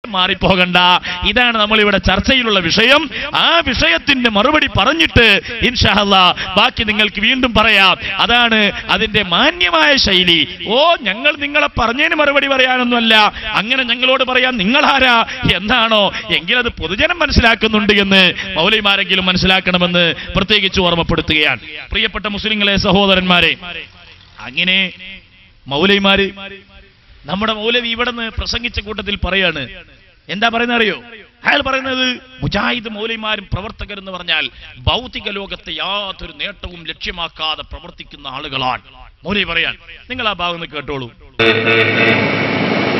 മാറിപ്പോകണ്ട. ഇതാണ് നമ്മൾ ഇവിടെ ചർച്ചയിലുള്ള വിഷയം. ആ വിഷയത്തിന്റെ മറുപടി പറഞ്ഞിട്ട് ഇൻഷാ അല്ലാഹ് ബാക്കി നിങ്ങൾക്ക് വീണ്ടും പറയാം. അതാണ് അതിന്റെ മാന്യമായ ശൈലി. ഞങ്ങൾ നിങ്ങളെ പറഞ്ഞതിന് മറുപടി പറയാനൊന്നുമല്ല, അങ്ങനെ ഞങ്ങളോട് പറയാൻ നിങ്ങളാരാ എന്നാണോ എങ്കിലത് പൊതുജനം മനസ്സിലാക്കുന്നുണ്ട് എന്ന് മൗലവിമാരെങ്കിലും മനസ്സിലാക്കണമെന്ന് പ്രത്യേകിച്ച് ഓർമ്മപ്പെടുത്തുകയാണ്. പ്രിയപ്പെട്ട മുസ്ലിങ്ങളെ, സഹോദരന്മാരെ, അങ്ങനെ മൗലവിമാര്, നമ്മുടെ മൗലവി ഇവിടെ നിന്ന് പ്രസംഗിച്ച കൂട്ടത്തിൽ പറയാണ്. എന്താ പറയുന്നത് അറിയോ? അയാൾ പറയുന്നത് മുജാഹിദ് മൗലവിമാരും പ്രവർത്തകരെന്ന് പറഞ്ഞാൽ ഭൗതിക ലോകത്തെ യാതൊരു നേട്ടവും ലക്ഷ്യമാക്കാതെ പ്രവർത്തിക്കുന്ന ആളുകളാണ്. മൗലവി പറയാൻ, നിങ്ങൾ ആ ഭാഗം കേട്ടോളൂ.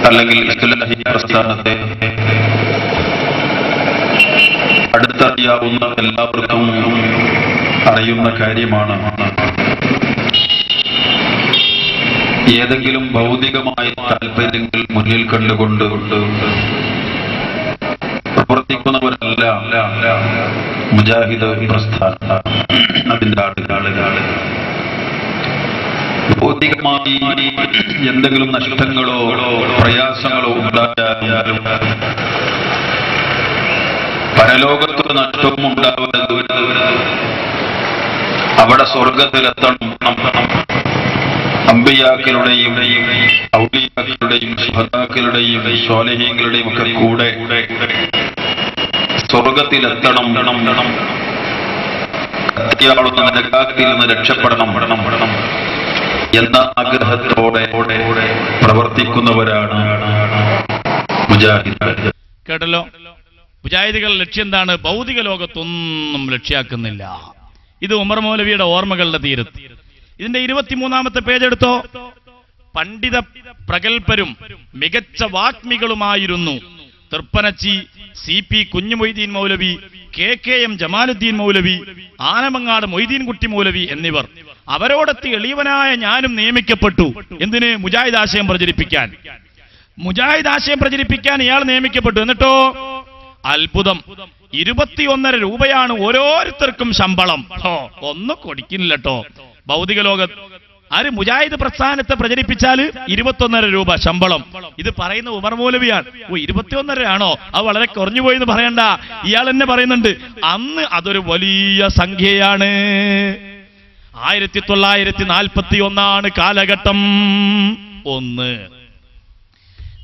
അല്ലെങ്കിൽ പ്രസ്ഥാനത്തെ അടുത്തറിയാവുന്ന എല്ലാവർക്കും അറിയുന്ന കാര്യമാണ്, ഏതെങ്കിലും ഭൗതികമായ താല്പര്യങ്ങൾ മുന്നിൽ കണ്ടുകൊണ്ട് പ്രവർത്തിക്കുന്നവരല്ല മുജാഹിദ് പ്രസ്ഥാനം. അതിന്റെ ആളുകൾ ഭൗതികമായി എന്തെങ്കിലും നഷ്ടങ്ങളോ പ്രയാസങ്ങളോ ഉണ്ടായാലും പരലോകത്തൊരു നഷ്ടവും ഉണ്ടാവരുത്, അവിടെ സ്വർഗത്തിലെത്തണം. അമ്പിയാക്കളുടെയും ഔലിയാക്കളുടെയും ശുഹദാക്കളുടെയും സ്വാലിഹീങ്ങളുടെയും ഒക്കെ കൂടെ സ്വർഗത്തിലെത്തണം, നരകാത്തിൽ നിന്ന് രക്ഷപ്പെടണം എന്ന ആഗ്രഹത്തോടെ പ്രവർത്തിക്കുന്നവരാണ് മുജാഹിദ്. കേട്ടല്ലോ, മുജാഹിദുകളുടെ ലക്ഷ്യം എന്താണ്? ഭൗതിക ലോകത്തൊന്നും ലക്ഷ്യാക്കുന്നില്ല. ഇത് ഉമർ മൗലവിയുടെ ഓർമ്മകളുടെ തീരത്ത്. ഇതിന്റെ 23-ാമത്തെ പേജ് എടുത്തോ. പണ്ഡിത പ്രഗൽഭരും മികച്ച വാഗ്മികളുമായിരുന്നു തൃപ്പനച്ചി CP കുഞ്ഞുമൊയ്തീൻ മൗലവി, KKM ജമാലുദ്ദീൻ മൗലവി, ആനമങ്ങാട് മൊയ്തീൻകുട്ടി മൗലവി എന്നിവർ. അവരോടൊത്ത് എളിയവനായ ഞാനും നിയമിക്കപ്പെട്ടു. എന്തിന്? മുജാഹിദ് ആശയം പ്രചരിപ്പിക്കാൻ. മുജാഹിദ് ആശയം പ്രചരിപ്പിക്കാൻ ഇയാൾ നിയമിക്കപ്പെട്ടു. എന്നിട്ടോ അത്ഭുതം, 21.5 രൂപയാണ് ഓരോരുത്തർക്കും ശമ്പളം. ഒന്നും കൊടുക്കില്ല കേട്ടോ. ഭൗതിക ലോക ആര് മുജാഹിദ് പ്രസ്ഥാനത്തെ പ്രചരിപ്പിച്ചാൽ 21.5 രൂപ ശമ്പളം. ഇത് പറയുന്ന ഉമർ മൗലവിയാണ്. 21.5 ആണോ? അത് വളരെ കുറഞ്ഞു പോയി എന്ന് പറയണ്ട. ഇയാൾ തന്നെ പറയുന്നുണ്ട്, അന്ന് അതൊരു വലിയ സംഖ്യയാണ്. 1941 കാലഘട്ടം.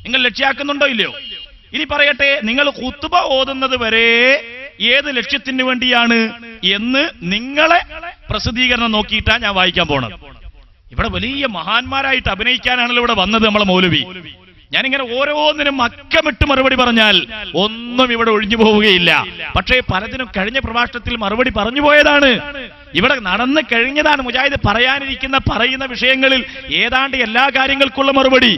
നിങ്ങൾ ലക്ഷ്യാക്കുന്നുണ്ടോ ഇല്ലയോ? ഇനി പറയട്ടെ, നിങ്ങൾ ഖുത്ബ ഓതുന്നത് വരെ ഏത് ലക്ഷ്യത്തിന് വേണ്ടിയാണ് എന്ന് നിങ്ങളെ പ്രസിദ്ധീകരണം നോക്കിയിട്ടാ ഞാൻ വായിക്കാൻ പോണം. ഇവിടെ വലിയ മഹാന്മാരായിട്ട് അഭിനയിക്കാനാണല്ലോ ഇവിടെ വന്നത് നമ്മളെ മൗലവി. ഞാനിങ്ങനെ ഓരോന്നിനും അക്കമിട്ട് മറുപടി പറഞ്ഞാൽ ഒന്നും ഇവിടെ ഒഴിഞ്ഞു പോവുകയില്ല. പക്ഷേ പലതിനും കഴിഞ്ഞ പ്രഭാഷണത്തിൽ മറുപടി പറഞ്ഞു പോയതാണ്. ഇവിടെ നടന്നു കഴിഞ്ഞതാണ്. മുജാഹിദ് പറയുന്ന വിഷയങ്ങളിൽ ഏതാണ്ട് എല്ലാ കാര്യങ്ങൾക്കുള്ള മറുപടി.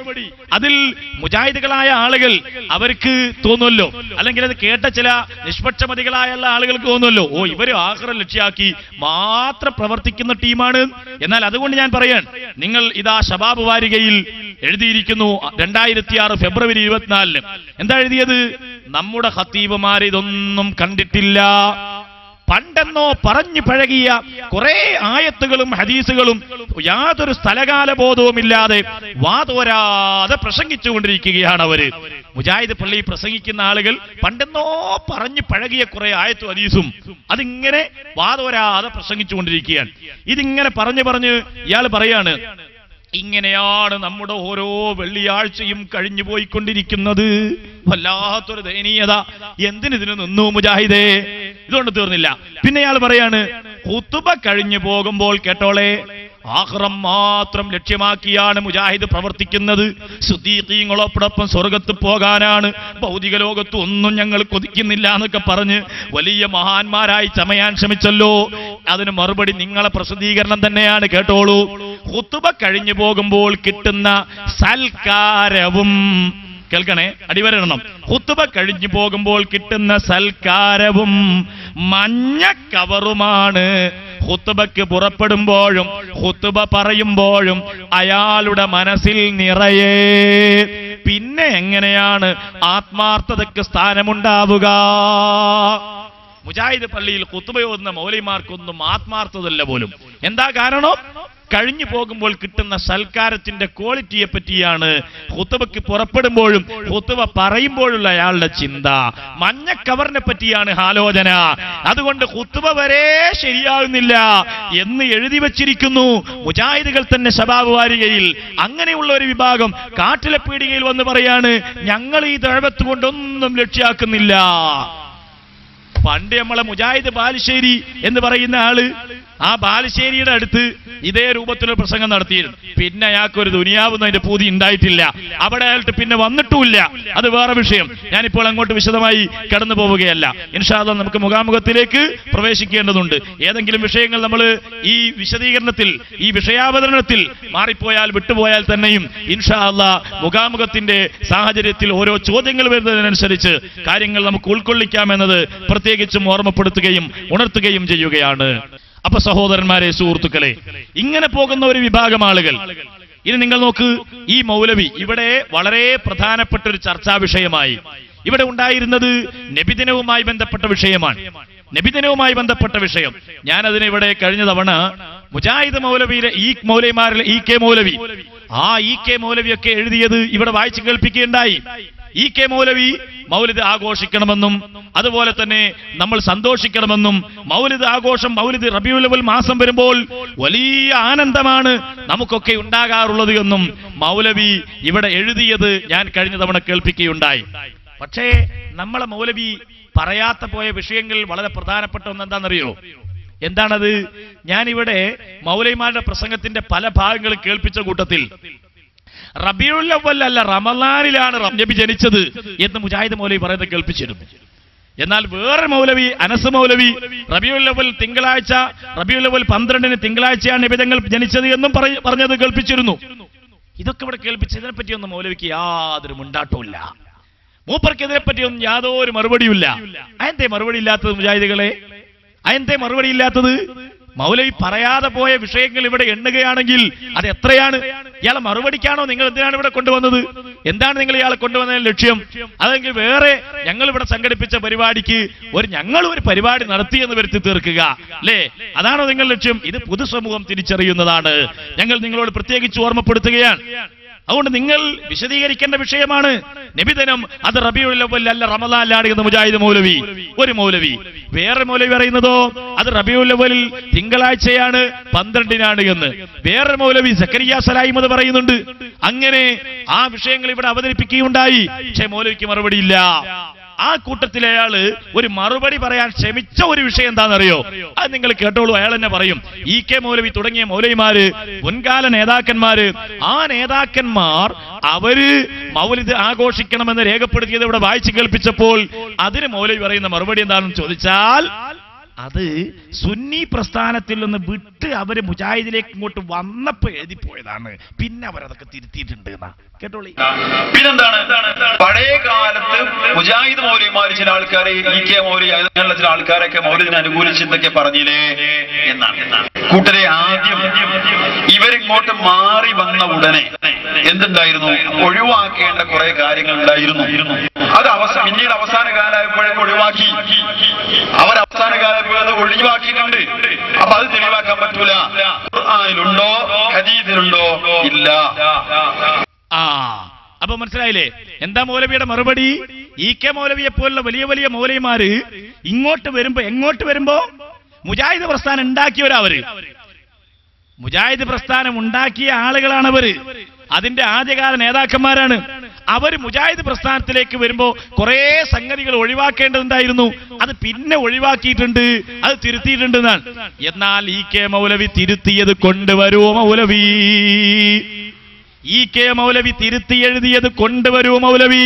അതിൽ മുജാഹിദുകളായ ആളുകൾ അവർക്ക് തോന്നുമല്ലോ, അല്ലെങ്കിൽ അത് കേട്ട ചില നിഷ്പക്ഷമതികളായ ആളുകൾക്ക് തോന്നുമല്ലോ, ഇവര് ആഖിറ ലക്ഷ്യാക്കി മാത്രം പ്രവർത്തിക്കുന്ന ടീമാണ്. എന്നാൽ അതുകൊണ്ട് ഞാൻ പറയാൻ, നിങ്ങൾ ഇതാ ശബാബ് വാരികയിൽ എഴുതിയിരിക്കുന്നു 2006 ഫെബ്രുവരി 24 എന്താ എഴുതിയത്? നമ്മുടെ ഖത്തീബുമാർ ഇതൊന്നും കണ്ടിട്ടില്ല. പണ്ടെന്നോ പറഞ്ഞു പഴകിയ കുറെ ആയത്തുകളും ഹദീസുകളും യാതൊരു സ്ഥലകാല ബോധവുമില്ലാതെ വാതോരാതെ പ്രസംഗിച്ചുകൊണ്ടിരിക്കുകയാണ് അവര്. മുജാഹിദ് പള്ളി പ്രസംഗിക്കുന്ന ആളുകൾ പണ്ടെന്നോ പറഞ്ഞു പഴകിയ കുറെ ആയത്തും ഹദീസും അതിങ്ങനെ വാതോരാതെ പ്രസംഗിച്ചുകൊണ്ടിരിക്കുകയാണ്. ഇതിങ്ങനെ പറഞ്ഞ് ഇയാൾ പറയാണ്, ഇങ്ങനെയാണ് നമ്മുടെ ഓരോ വെള്ളിയാഴ്ചയും കഴിഞ്ഞു പോയിക്കൊണ്ടിരിക്കുന്നത്. വല്ലാത്തൊരു ദയനീയത. എന്തിനിതിന് നിന്നു മുജാഹിദേ? ഇതുകൊണ്ട് തീർന്നില്ല. പിന്നെ ഇയാൾ പറയാണ്, ഖുത്ബ കഴിഞ്ഞു പോകുമ്പോൾ കേട്ടോളെ, ആഖിറം മാത്രം ലക്ഷ്യമാക്കിയാണ് മുജാഹിദ് പ്രവർത്തിക്കുന്നത്. സിദ്ദീഖീങ്ങളോടൊപ്പം സ്വർഗത്ത് പോകാനാണ്, ഭൗതിക ലോകത്ത് ഒന്നും ഞങ്ങൾ കൊതിക്കുന്നില്ല എന്നൊക്കെ പറഞ്ഞ് വലിയ മഹാന്മാരായി ചമയാൻ ശ്രമിച്ചല്ലോ. അതിന് മറുപടി നിങ്ങളെ പ്രസിദ്ധീകരണം തന്നെയാണ്. കേട്ടോളൂ. ഖുത്ബ കഴിഞ്ഞു പോകുമ്പോൾ കിട്ടുന്ന സൽക്കാരവും, കേൾക്കണേ, അടിവരണം. ഖുത്ബ കഴിഞ്ഞു പോകുമ്പോൾ കിട്ടുന്ന സൽക്കാരവും മഞ്ഞ കവറുമാണ്. ഖുത്ബക്ക് പുറപ്പെടുമ്പോഴും ഖുത്ബ പറയുമ്പോഴും അയാളുടെ മനസ്സിൽ നിറയെ. പിന്നെ എങ്ങനെയാണ് ആത്മാർത്ഥതയ്ക്ക് സ്ഥാനമുണ്ടാവുക? മുജാഹിദ് പള്ളിയിൽ ഖുത്ബ ഓതുന്ന മൗലവിമാർക്കൊന്നും ആത്മാർത്ഥതല്ല പോലും. എന്താ കാരണം? കഴിഞ്ഞു പോകുമ്പോൾ കിട്ടുന്ന സൽക്കാരത്തിന്റെ ക്വാളിറ്റിയെ പറ്റിയാണ് ഖുത്ബയ്ക്ക് പുറപ്പെടുമ്പോഴും ഖുത്ബ പറയുമ്പോഴുള്ള അയാളുടെ ചിന്ത. മഞ്ഞ കവറിനെ പറ്റിയാണ് ആലോചന. അതുകൊണ്ട് ഖുത്ബ വരെ ശരിയാകുന്നില്ല എന്ന് എഴുതി വച്ചിരിക്കുന്നു മുജാഹിദുകൾ തന്നെ ശബാബ് വാരികയിൽ. അങ്ങനെയുള്ള ഒരു വിഭാഗം കാട്ടിലെ പീടികയിൽ വന്ന് പറയാണ്, ഞങ്ങൾ ഈ ദഅവത്ത് കൊണ്ടൊന്നും ലക്ഷ്യാക്കുന്നില്ല. പണ്ട് നമ്മളെ മുജാഹിദ് ബാലുശ്ശേരി എന്ന് പറയുന്ന ആള് ആ ബാലുശ്ശേരിയുടെ അടുത്ത് ഇതേ രൂപത്തിലൊരു പ്രസംഗം നടത്തിയിരുന്നു. പിന്നെ അയാൾക്കൊരു ദുനിയാവുന്നതിന്റെ പൂതി ഉണ്ടായിട്ടില്ല. അവിടെ അയാൾക്ക് പിന്നെ വന്നിട്ടുമില്ല. അത് വേറെ വിഷയം. ഞാനിപ്പോൾ അങ്ങോട്ട് വിശദമായി കടന്നു പോവുകയല്ല. ഇൻഷാ അല്ലാഹ് നമുക്ക് മുഖാമുഖത്തിലേക്ക് പ്രവേശിക്കേണ്ടതുണ്ട്. ഏതെങ്കിലും വിഷയങ്ങൾ നമ്മൾ ഈ വിശദീകരണത്തിൽ, ഈ വിഷയാവതരണത്തിൽ മാറിപ്പോയാൽ, വിട്ടുപോയാൽ തന്നെയും ഇൻഷാ അല്ലാഹ് മുഖാമുഖത്തിന്റെ സാഹചര്യത്തിൽ ഓരോ ചോദ്യങ്ങൾ വരുന്നതിനനുസരിച്ച് കാര്യങ്ങൾ നമുക്ക് ഉൾക്കൊള്ളിക്കാമെന്നത് പ്രത്യേകിച്ചും ഓർമ്മപ്പെടുത്തുകയും ഉണർത്തുകയും ചെയ്യുകയാണ്. അപ്പൊ സഹോദരന്മാരെ, സുഹൃത്തുക്കളെ, ഇങ്ങനെ പോകുന്ന ഒരു വിഭാഗം ആളുകൾ. ഇനി നിങ്ങൾ നോക്ക്, ഈ മൗലവി ഇവിടെ വളരെ പ്രധാനപ്പെട്ട ഒരു ചർച്ചാ വിഷയമായി ഇവിടെ ഉണ്ടായിരുന്നത് നബിദിനവുമായി ബന്ധപ്പെട്ട വിഷയമാണ്. നബിദിനവുമായി ബന്ധപ്പെട്ട വിഷയം ഞാൻ അതിനെ ഇവിടെ കഴിഞ്ഞ തവണ മുജാഹിദ് മൗലവിയിലെ ഈ മൗലവിമാരിലെ ഇ.കെ. മൗലവി, ആ ഇ.കെ. മൗലവിയൊക്കെ എഴുതിയത് ഇവിടെ വായിച്ചു കേൾപ്പിക്കുകയുണ്ടായി. ഇ.കെ. മൗലവി മൗലിദ് ആഘോഷിക്കണമെന്നും അതുപോലെ തന്നെ നമ്മൾ സന്തോഷിക്കണമെന്നും, മൗലിദ് ആഘോഷം, മൗലിദ് റബീഉൽ അവ്വൽ മാസം വരുമ്പോൾ വലിയ ആനന്ദമാണ് നമുക്കൊക്കെ ഉണ്ടാകാറുള്ളത് എന്നും മൗലവി ഇവിടെ എഴുതിയത് ഞാൻ കഴിഞ്ഞ തവണ കേൾപ്പിക്കുകയുണ്ടായി. പക്ഷേ നമ്മളെ മൗലവി പറയാത്ത പോയ വിഷയങ്ങൾ വളരെ പ്രധാനപ്പെട്ട ഒന്നെന്താണെന്നറിയോ? എന്താണത്? ഞാനിവിടെ മൗലവിമാരുടെ പ്രസംഗത്തിന്റെ പല ഭാഗങ്ങളും കേൾപ്പിച്ച കൂട്ടത്തിൽ റബീഉൽ അവ്വൽ അല്ല, റമളാനിലാണ് നബി ജനിച്ചത് എന്ന് മുജാഹിദ് മൗലവി പറയുന്നത് കേൾപ്പിച്ചിരുന്നു. എന്നാൽ വേറെ മൗലവി, അനസ് മൗലവി, റബീഉൽ അവ്വൽ തിങ്കളാഴ്ച, റബീഉൽ അവ്വൽ 12-ന് തിങ്കളാഴ്ചയാണ് നബി തങ്ങൾ ജനിച്ചത് എന്നും പറഞ്ഞത് കേൾപ്പിച്ചിരുന്നു. ഇതൊക്കെ ഇവിടെ കേൾപ്പിച്ചതിനെ പറ്റിയൊന്നും മൗലവിക്ക് യാതൊരു മുണ്ടാട്ടവും ഇല്ല. മൂപ്പർക്ക് ഇതിനെപ്പറ്റിയൊന്നും യാതൊരു മറുപടിയുമില്ല. അതെന്തേ മറുപടി ഇല്ലാത്തത് മുജാഹിദുകളെ? അതെന്തേ മറുപടി ഇല്ലാത്തത്? മൗലവി പറയാതെ പോയ വിഷയങ്ങൾ ഇവിടെ എണ്ണുകയാണെങ്കിൽ അത് എത്രയാണ്? ഇയാളെ മറുപടിക്കാണോ നിങ്ങൾ എന്തിനാണ് ഇവിടെ കൊണ്ടുവന്നത്? എന്താണ് നിങ്ങൾ ഇയാളെ കൊണ്ടുവന്നതിന് ലക്ഷ്യം? അതെങ്കിൽ വേറെ ഞങ്ങൾ ഇവിടെ സംഘടിപ്പിച്ച പരിപാടിക്ക് ഞങ്ങൾ ഒരു പരിപാടി നടത്തിയെന്ന് വരുത്തി തീർക്കുക, അല്ലേ? അതാണോ നിങ്ങൾ ലക്ഷ്യം? ഇത് പൊതുസമൂഹം തിരിച്ചറിയുന്നതാണ്. ഞങ്ങൾ നിങ്ങളോട് പ്രത്യേകിച്ച് ഓർമ്മപ്പെടുത്തുകയാണ്. അതുകൊണ്ട് നിങ്ങൾ വിശദീകരിക്കേണ്ട വിഷയമാണ്. നബിദിനം അത് റബീഉൽ അവ്വൽ അല്ല, റമളാനിലാണ് എന്ന് മുജാഹിദ് മൗലവി ഒരു മൗലവി. വേറെ മൗലവി പറയുന്നതോ അത് റബീഉൽ അവ്വലിൽ തിങ്കളാഴ്ചയാണ്, 12-നാണ് എന്ന്. വേറെ മൗലവി സക്കരിയ സലായിമത് പറയുന്നുണ്ട്. അങ്ങനെ ആ വിഷയങ്ങൾ ഇവിടെ അവതരിപ്പിക്കുകയുണ്ടായി. പക്ഷേ മൗലവിക്ക് മറുപടിയില്ല. ആ കൂട്ടത്തിലെ അയാള് ഒരു മറുപടി പറയാൻ ശ്രമിച്ച ഒരു വിഷയം എന്താണെന്നറിയോ? അത് നിങ്ങൾ കേട്ടോളൂ. അയാൾ തന്നെ പറയും. ഇ.കെ. മൗലവി തുടങ്ങിയ മൗലവിമാര്, മുൻകാല നേതാക്കന്മാര്, ആ നേതാക്കന്മാർ അവര് മൗലിദ് ആഘോഷിക്കണമെന്ന് രേഖപ്പെടുത്തിയത് ഇവിടെ വായിച്ചു കേൾപ്പിച്ചപ്പോൾ അതിന് മൗലവി പറയുന്ന മറുപടി എന്താണെന്ന് ചോദിച്ചാൽ, അത് സുന്നി പ്രസ്ഥാനത്തിൽ നിന്ന് വിട്ട് അവര് മുജാഹിദിലേക്ക് ഇങ്ങോട്ട് വന്നപ്പോ എഴുതിപ്പോയതാണ്, പിന്നെ അവരതൊക്കെ തിരുത്തിയിട്ടുണ്ട് എന്നാ. കേട്ടോളി. പിന്നെന്താണ്? പഴയ കാലത്ത് മുജാഹിദ് മൗലവിമാർ ചില ആൾക്കാരെ, ഇ.കെ. മൗലവി അങ്ങനെയുള്ള ചില ആൾക്കാരൊക്കെ മൗലിദിനെ അനുകൂലിച്ച് എന്തൊക്കെ പറഞ്ഞില്ലേ എന്നാണ്. കൂട്ടരെ, ആദ്യം ഇവരിങ്ങോട്ട് മാറി വന്ന ഉടനെ എന്തുണ്ടായിരുന്നു? ഒഴിവാക്കേണ്ട കുറെ കാര്യങ്ങൾ ഉണ്ടായിരുന്നു. അത് പിന്നീട് അവസാന കാലമായപ്പോഴേക്കും ഒഴിവാക്കി. അവർ അവസാന കാലം അത് ഒഴിവാക്കിയിട്ടുണ്ട്. അപ്പൊ അത് തെളിവാക്കാൻ പറ്റൂല. ഖുർആനിലുണ്ടോ ഹദീസിലുണ്ടോ? ഇല്ല. അപ്പൊ മനസ്സിലായില്ലേ എന്താ മൗലവിയുടെ മറുപടി? ഇ.കെ. മൗലവിയെ പോലുള്ള വലിയ വലിയ മൗലവിമാര് എങ്ങോട്ട് വരുമ്പോ മുജാഹിദ് പ്രസ്ഥാനം ഉണ്ടാക്കിയവരവര്, മുജാഹിദ് പ്രസ്ഥാനം ഉണ്ടാക്കിയ ആളുകളാണവര്, അതിന്റെ ആദ്യകാല നേതാക്കന്മാരാണ്. അവര് മുജാഹിദ് പ്രസ്ഥാനത്തിലേക്ക് വരുമ്പോ കുറെ സംഗതികൾ ഒഴിവാക്കേണ്ടതുണ്ടായിരുന്നു. അത് പിന്നെ ഒഴിവാക്കിയിട്ടുണ്ട്, അത് തിരുത്തിയിട്ടുണ്ട് എന്നാണ്. എന്നാൽ ഇ.കെ. മൗലവി തിരുത്തിയത് കൊണ്ടുവരൂ മൗലവി. ഇ.കെ. മൗലവി തിരുത്തി എഴുതിയത് കൊണ്ടുവരൂ മൗലവി,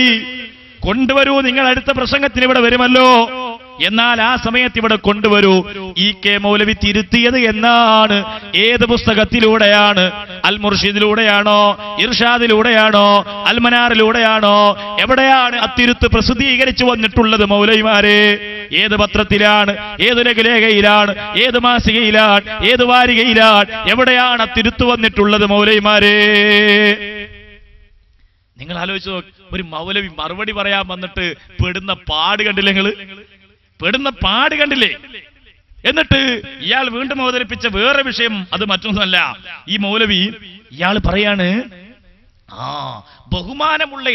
കൊണ്ടുവരൂ. നിങ്ങൾ അടുത്ത പ്രസംഗത്തിന് ഇവിടെ വരുമല്ലോ, എന്നാൽ ആ സമയത്ത് ഇവിടെ കൊണ്ടുവരൂ. ഇ.കെ. മൗലവി തിരുത്തിയത് എന്നാണ്? ഏത് പുസ്തകത്തിലൂടെയാണ്? അൽ മുർഷിദിലൂടെയാണോ? ഇർഷാദിലൂടെയാണോ? അൽ മനാറിലൂടെയാണോ? എവിടെയാണ് അത്തിരുത്ത് പ്രസിദ്ധീകരിച്ചു വന്നിട്ടുള്ളത് മൗലവിമാരെ? ഏത് പത്രത്തിലാണ്? ഏത് ലഘുലേഖയിലാണ്? ഏത് മാസികയിലാണ്? ഏത് വാരികയിലാണ്? എവിടെയാണ് അത്തിരുത്ത് വന്നിട്ടുള്ളത് മൗലവിമാരെ? നിങ്ങൾ ആലോചിച്ചു. ഒരു മൗലവി മറുപടി പറയാൻ വന്നിട്ട് പെടുന്ന പാട് കണ്ടില്ല നിങ്ങൾ? പെടുന്ന പാട് കണ്ടില്ലേ? എന്നിട്ട് ഇയാൾ വീണ്ടും അവതരിപ്പിച്ച വേറെ വിഷയം അത് മറ്റൊന്നുമല്ല. ഈ മൗലവി ഇയാൾ പറയാണ്, ബഹുമാനമുള്ള